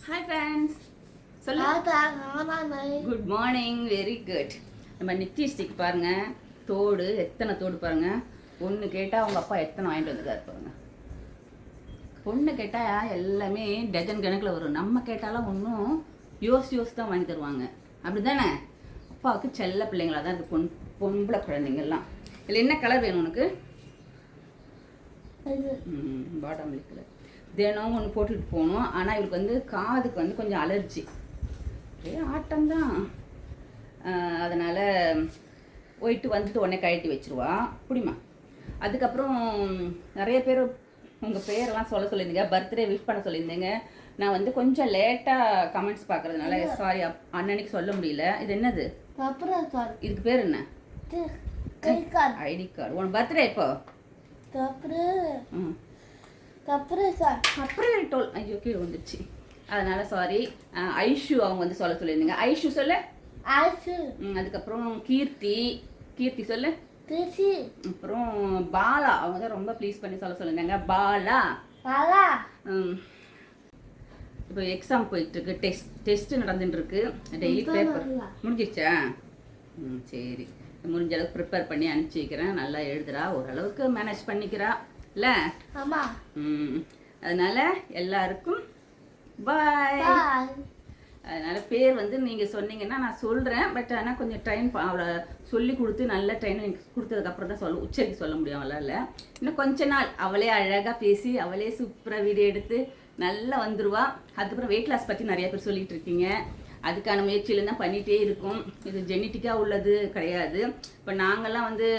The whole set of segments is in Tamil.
ஹாய் ஃப்ரெண்ட்ஸ், சொல்லு. Good morning. Very good. நம்ம நித்திஷ்டிக்கு பாருங்க, தோடு எத்தனை தோடு பாருங்க. பொண்ணு கேட்டால் அவங்க அப்பா எத்தனை வாங்கிட்டு வந்துருக்காரு பாருங்க. பொண்ணு கேட்டால் எல்லாமே டஜன் கணக்கில் வரும். நம்ம கேட்டாலும் ஒன்றும் யோசி தான் வாங்கி தருவாங்க. அப்படி தானே? அப்பாவுக்கு செல்ல பிள்ளைங்களாக தான் இருக்குது. பொம்பளை குழந்தைங்கள்லாம். இதில் என்ன கலர் வேணும் உனக்கு? Bottom colour. தினம் ஒன்று போட்டுட்டு போகணும். ஆனால் இவருக்கு வந்து காதுக்கு வந்து கொஞ்சம் அலர்ஜி. ஒரே ஆட்டம்தான். அதனால் போயிட்டு வந்துட்டு உடனே கழட்டி வச்சுருவா. புடிமா. அதுக்கப்புறம் நிறைய பேர் உங்கள் பேரெல்லாம் சொல்லியிருந்தீங்க, பர்த்டே விஷ் பண்ண சொல்லியிருந்தீங்க. நான் வந்து கொஞ்சம் லேட்டாக கமெண்ட்ஸ் பார்க்குறதுனால சாரி அன்னன்னைக்கு சொல்ல முடியல. இது என்னது? இதுக்கு பேர் என்ன? ID card. உன் பர்த்டே எப்போ? அப்புறம் டோல் ஐயோ கீழே வந்துடுச்சு. அதனால சாரி. ஐஷு அவங்க வந்து சொல்லியிருந்தீங்க. ஐஷு சொல்லு. அதுக்கப்புறம் கீர்த்தி சொல்லு. அப்புறம் பாலா அவங்க தான் ரொம்ப ப்ளீஸ் பண்ணி சொல்லியிருந்தாங்க. பாலா. இப்போ எக்ஸாம் போயிட்டு இருக்கு. டெஸ்ட் நடந்துட்டு இருக்கு. டெய்லி பேப்பர் முடிஞ்சிருச்சா? சரி, முடிஞ்ச அளவுக்கு ப்ரிப்பேர் பண்ணி அனுப்பிச்சி வைக்கிறேன். நல்லா எழுதுறா, ஓரளவுக்கு மேனேஜ் பண்ணிக்கிறா இல்ல? ஆமா. அதனால எல்லாருக்கும் பாய். அதனால பேர் வந்து நீங்க சொன்னீங்கன்னா நான் சொல்றேன். பட் ஆனால் கொஞ்சம் ட்ரைன் அவளை சொல்லி கொடுத்து நல்ல ட்ரைனிங் கொடுத்ததுக்கு அப்புறம் தான் உச்சரிக்க சொல்ல முடியும். அவளால் இல்லை, இன்னும் கொஞ்ச நாள் அவளே அழகாக பேசி அவளே சூப்பராக வீடியோ எடுத்து நல்லா வந்துடுவா. அதுக்கப்புறம் வெயிட் லாஸ் பற்றி நிறைய பேர் சொல்லிட்டு இருக்கீங்க. அதுக்கான முயற்சியில தான் பண்ணிகிட்டே இருக்கும். இது ஜெனட்டிக்காக உள்ளது கிடையாது. இப்போ நாங்கள்லாம் வந்து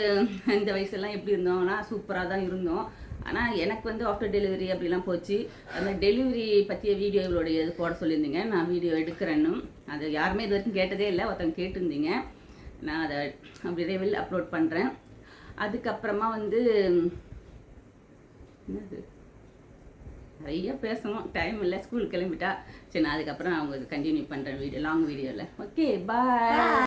இந்த வயசுலாம் எப்படி இருந்தோம்னா சூப்பராக தான் இருந்தோம். ஆனால் எனக்கு வந்து ஆஃப்டர் டெலிவரி அப்படிலாம் போச்சு. அந்த டெலிவரி பற்றிய வீடியோ இவளுடைய இது போட சொல்லியிருந்தீங்க. நான் வீடியோ எடுக்கிறேன்னு அது யாருமே இது வரைக்கும் கேட்டதே இல்லை. ஒருத்தவங்க கேட்டிருந்தீங்க. நான் அதை விரைவில் அப்லோட் பண்ணுறேன். அதுக்கப்புறமா வந்து என்னது நிறைய பேசணும், டைம் இல்லை, ஸ்கூல் கிளம்பிட்டா. சரி, நான் அதுக்கப்புறம் நான் உங்களுக்கு கண்டினியூ பண்ணுறேன் வீடியோ, லாங் வீடியோவில். ஓகே, பாய்.